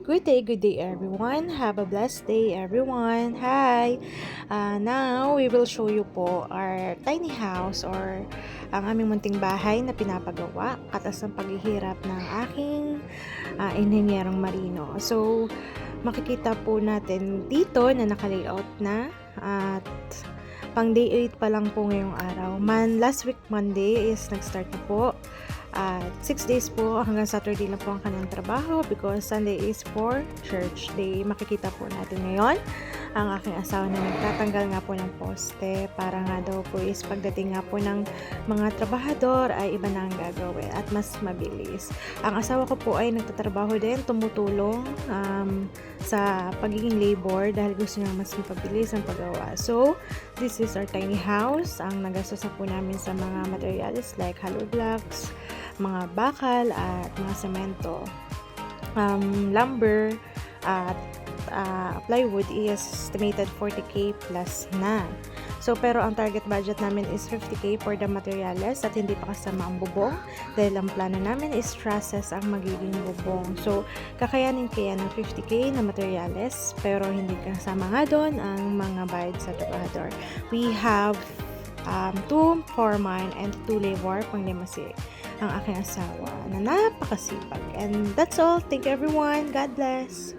Good day everyone. Have a blessed day everyone. Hi! Now, we will show you po our tiny house or ang aming munting bahay na pinapagawa katas ng paghihirap ng aking inhenyerong marino. So, makikita po natin dito na naka-layout na at pang day 8 pa lang po ngayong araw. Last week Monday is nag-start na po. At 6 days po hanggang Saturday lang po ang kanyang trabaho because Sunday is for church day. Makikita po natin ngayon ang aking asawa na nagtatanggal nga po ng poste para nga daw po is pagdating nga po ng mga trabahador ay iba na ang gagawin at mas mabilis. Ang asawa ko po ay nagtatrabaho din, tumutulong sa pagiging labor dahil gusto niya mas mapabilis ang paggawa. So, this is our tiny house. Ang nagastos na po namin sa mga materials like hollow blocks, mga bakal at mga semento, lumber at plywood is estimated 40k plus na. So pero ang target budget namin is 50k for the materials at hindi pa kasama ang bubong dahil ang plano namin is trusses ang magiging bubong. So kakayanin kaya ng 50k na materials pero hindi kasama nga doon ang mga bayad sa trabahador. We have 2 foreman and 2 labor pang limasi ang aking asawa na napakasipag. And that's all. Thank you everyone. God bless.